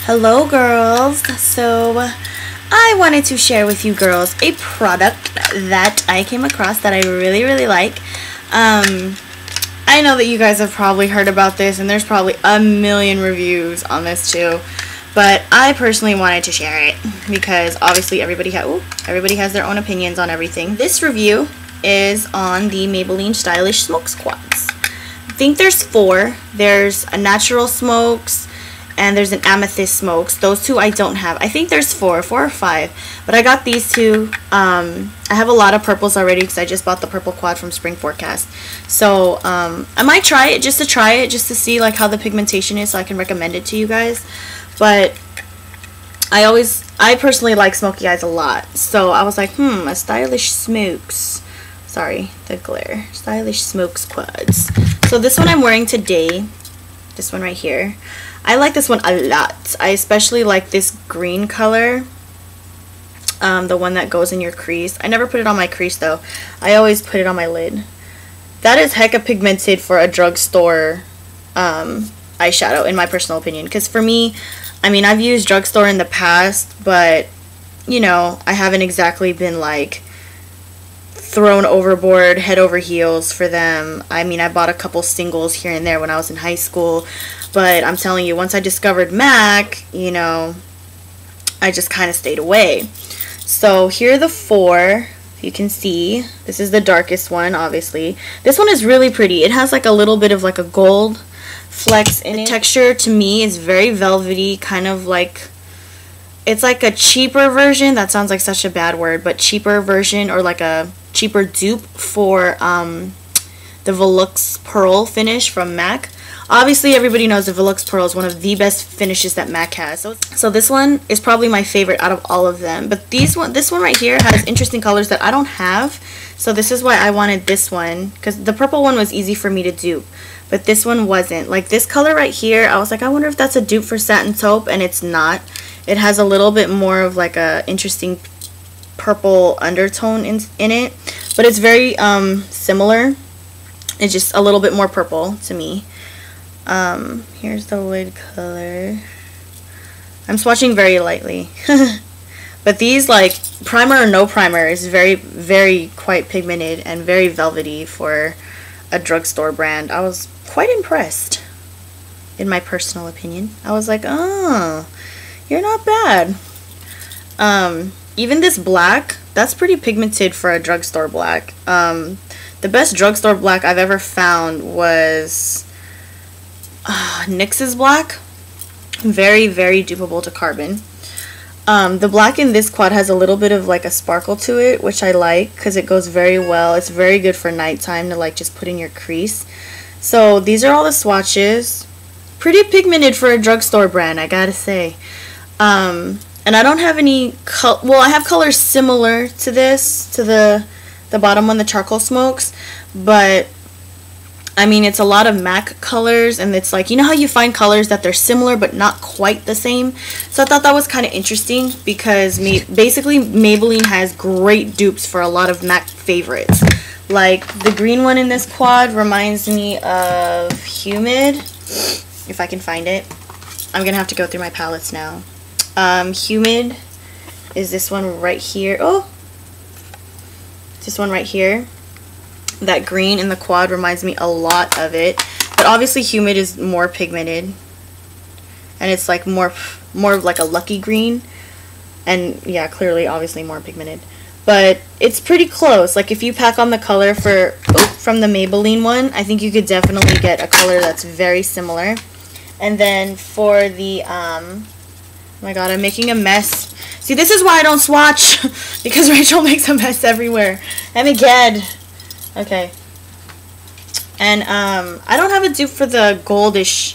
Hello girls, so I wanted to share with you girls a product that I came across that I really like. I know that you guys have probably heard about this and there's probably a million reviews on this too, but I personally wanted to share it because obviously everybody has their own opinions on everything. This review is on the Maybelline Stylish Smokes quads. I think there's 4. There's a Natural Smokes and there's an Amethyst Smokes. Those two I don't have. I think there's 4 or 5, but I got these two. I have a lot of purples already because I just bought the purple quad from Spring Forecast. So I might try it just to see like how the pigmentation is so I can recommend it to you guys. But I personally like smoky eyes a lot. So I was like, a Stylish Smokes. Sorry, the glare. Stylish Smokes quads. So this one I'm wearing today. This one right here. I like this one a lot. I especially like this green color. The one that goes in your crease. I never put it on my crease though. I always put it on my lid. That is hecka pigmented for a drugstore eyeshadow in my personal opinion. Because for me, I mean, I've used drugstore in the past, but you know, I haven't exactly been like thrown overboard head over heels for them. I mean, I bought a couple singles here and there when I was in high school, but I'm telling you, once I discovered MAC, you know, I just kind of stayed away. So here are the 4. You can see this is the darkest one, obviously. This one is really pretty. It has like a little bit of like a gold flecks in it. The texture to me is very velvety, kind of like, it's like a cheaper version. That sounds like such a bad word, but cheaper version, or like a cheaper dupe for the Volux Pearl finish from MAC. Obviously everybody knows the Volux Pearl is one of the best finishes that MAC has. So this one is probably my favorite out of all of them. But this one right here has interesting colors that I don't have. So this is why I wanted this one, because the purple one was easy for me to dupe, but this one wasn't. Like this color right here, I was like, I wonder if that's a dupe for Satin Taupe, and it's not. It has a little bit more of like a interesting purple undertone in it, but it's very similar. It's just a little bit more purple to me. Here's the lid color. I'm swatching very lightly. But these, like, primer or no primer, is very quite pigmented and very velvety for a drugstore brand. I was quite impressed, in my personal opinion. I was like, oh, you're not bad. Even this black, that's pretty pigmented for a drugstore black. The best drugstore black I've ever found was NYX's black. Very dupeable to carbon. The black in this quad has a little bit of like a sparkle to it, which I like because it goes very well. It's very good for nighttime to like just put in your crease. So these are all the swatches. Pretty pigmented for a drugstore brand, I gotta say. And I don't have any well, I have colors similar to this, to the bottom one, the Charcoal Smokes, but I mean, it's a lot of MAC colors, and it's like, you know how you find colors that they're similar but not quite the same? So I thought that was kind of interesting because basically Maybelline has great dupes for a lot of MAC favorites. Like the green one in this quad reminds me of Humid, if I can find it. I'm gonna have to go through my palettes now. Humid is this one right here. Oh, this one right here. That green in the quad reminds me a lot of it, but obviously Humid is more pigmented, and it's like more of like a lucky green, and yeah, clearly obviously more pigmented, but it's pretty close. Like if you pack on the color from the Maybelline one, I think you could definitely get a color that's very similar. And then for the oh my god, I'm making a mess. See, this is why I don't swatch, because Rachel makes a mess everywhere. And again. Okay. And I don't have a dupe for the goldish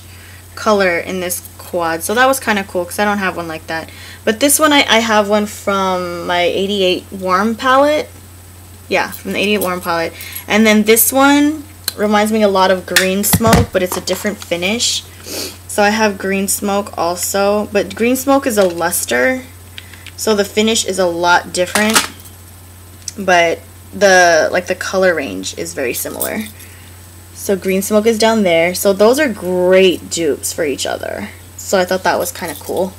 color in this quad, so that was kind of cool because I don't have one like that. But this one, I have one from my 88 Warm palette. Yeah, from the 88 Warm palette. And then this one reminds me a lot of Green Smoke, but it's a different finish. So I have Green Smoke also, but Green Smoke is a luster, so the finish is a lot different, but the color range is very similar. So Green Smoke is down there. So those are great dupes for each other. So I thought that was kind of cool.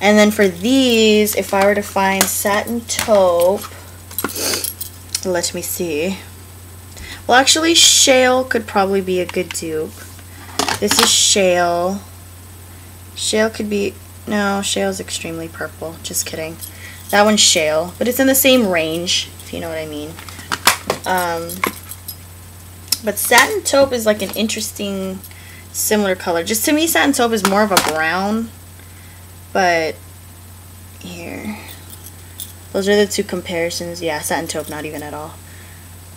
And then for these, if I were to find Satin Taupe, let me see. Well, actually, Shale could probably be a good dupe. This is Shale. Shale could be... No, Shale's extremely purple. Just kidding. That one's Shale. But it's in the same range, if you know what I mean. But Satin Taupe is like an interesting, similar color. Just to me, Satin Taupe is more of a brown. But here. Those are the two comparisons. Yeah, Satin Taupe, not even at all.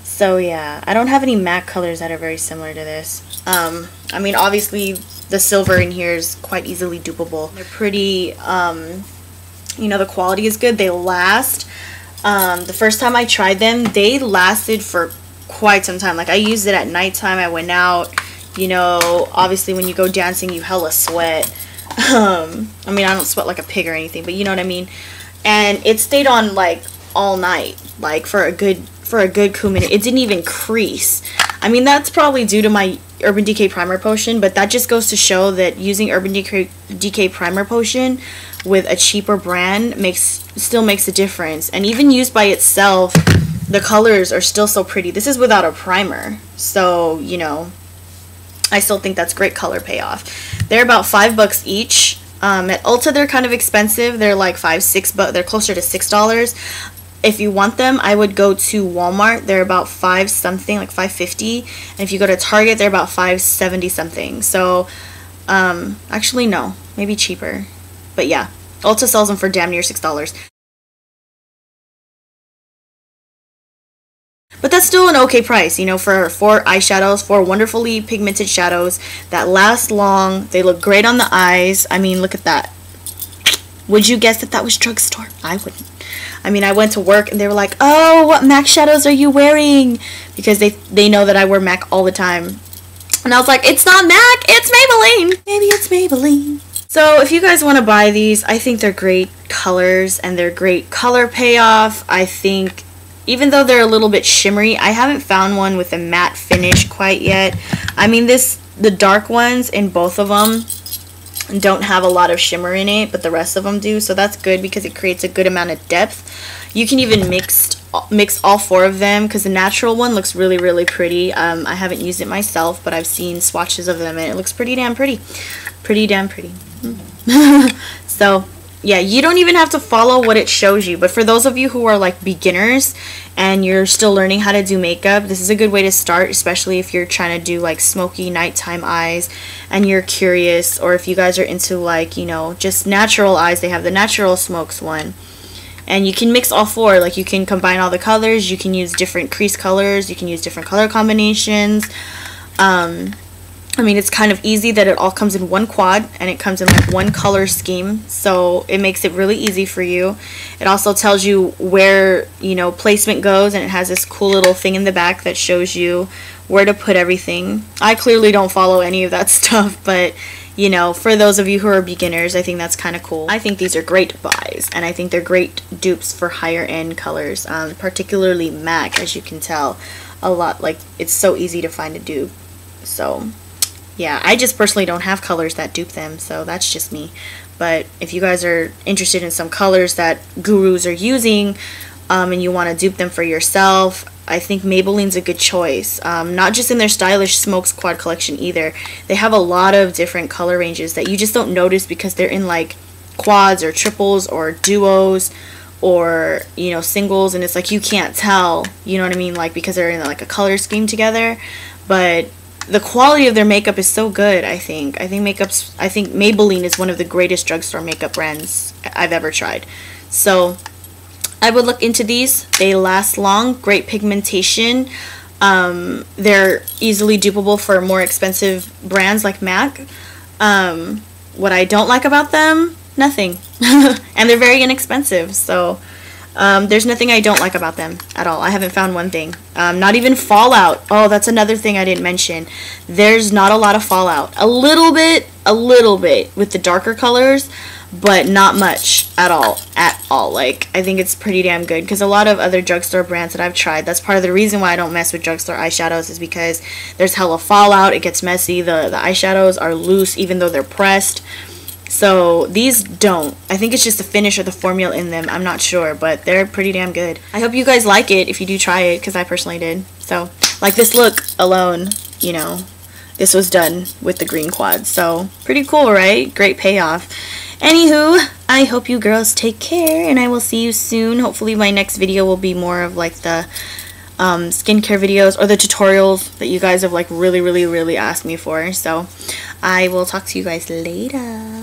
So yeah, I don't have any matte colors that are very similar to this. I mean, obviously the silver in here is quite easily dupable. They're pretty, you know, the quality is good. They last. The first time I tried them, they lasted for quite some time. Like, I used it at nighttime. I went out, you know, obviously when you go dancing, you hella sweat. I mean, I don't sweat like a pig or anything, but you know what I mean. And it stayed on like all night, like for a good cool minute. It didn't even crease. I mean, that's probably due to my Urban Decay Primer Potion, but that just goes to show that using Urban Decay Primer Potion with a cheaper brand still makes a difference. And even used by itself, the colors are still so pretty. This is without a primer, so you know, I still think that's great color payoff. They're about $5 each. At Ulta they're kind of expensive. They're like $5-6, but they're closer to $6. If you want them, I would go to Walmart. They're about $5 something, like $5.50. And if you go to Target, they're about $5.70 something. So, actually no, maybe cheaper. But yeah, Ulta sells them for damn near $6. But that's still an okay price, you know, for 4 eyeshadows, 4 wonderfully pigmented shadows that last long. They look great on the eyes. I mean, look at that. Would you guess that that was drugstore? I wouldn't. I mean, I went to work and they were like, oh, what MAC shadows are you wearing? Because they know that I wear MAC all the time. And I was like, it's not MAC, it's Maybelline. Maybe it's Maybelline. So if you guys want to buy these, I think they're great colors and they're great color payoff. I think even though they're a little bit shimmery, I haven't found one with a matte finish quite yet. I mean, the dark ones in both of them don't have a lot of shimmer in it, but the rest of them do, so that's good because it creates a good amount of depth. You can even mix all 4 of them because the natural one looks really, really pretty. I haven't used it myself, but I've seen swatches of them and it looks pretty damn pretty. Pretty damn pretty. So yeah, you don't even have to follow what it shows you, but for those of you who are like beginners and you're still learning how to do makeup, this is a good way to start, especially if you're trying to do like smoky nighttime eyes and you're curious, or if you guys are into like, you know, just natural eyes. They have the Natural Smokes one. And you can mix all 4, like you can combine all the colors, you can use different crease colors, you can use different color combinations. I mean, it's kind of easy that it all comes in one quad and it comes in like one color scheme, so it makes it really easy for you. It also tells you where, you know, placement goes, and it has this cool little thing in the back that shows you where to put everything. I clearly don't follow any of that stuff, but you know, for those of you who are beginners, I think that's kind of cool. I think these are great buys, and I think they're great dupes for higher end colors, particularly MAC, as you can tell a lot. Like, it's so easy to find a dupe. So yeah, I just personally don't have colors that dupe them, so that's just me. But if you guys are interested in some colors that gurus are using, and you want to dupe them for yourself, I think Maybelline's a good choice. Not just in their Stylish Smokes quad collection either. They have a lot of different color ranges that you just don't notice because they're in like quads or triples or duos or, you know, singles, and it's like you can't tell, you know what I mean, like because they're in like a color scheme together. But the quality of their makeup is so good. I think Maybelline is one of the greatest drugstore makeup brands I've ever tried. So I would look into these. They last long, great pigmentation. They're easily dupable for more expensive brands like MAC. What I don't like about them, nothing. And they're very inexpensive, so there's nothing I don't like about them at all. I haven't found one thing. Not even fallout. Oh, that's another thing I didn't mention. There's not a lot of fallout. A little bit with the darker colors, but not much at all. Like, I think it's pretty damn good, because a lot of other drugstore brands that I've tried, that's part of the reason why I don't mess with drugstore eyeshadows, is because there's hella fallout, it gets messy, the eyeshadows are loose even though they're pressed. So these don't. I think it's just the finish or the formula in them, I'm not sure, but they're pretty damn good. I hope you guys like it if you do try it, because I personally did. So, like, this look alone, you know, this was done with the green quad, so pretty cool, right? Great payoff. Anywho, I hope you girls take care, and I will see you soon. Hopefully my next video will be more of like the skincare videos or the tutorials that you guys have like really asked me for. So I will talk to you guys later.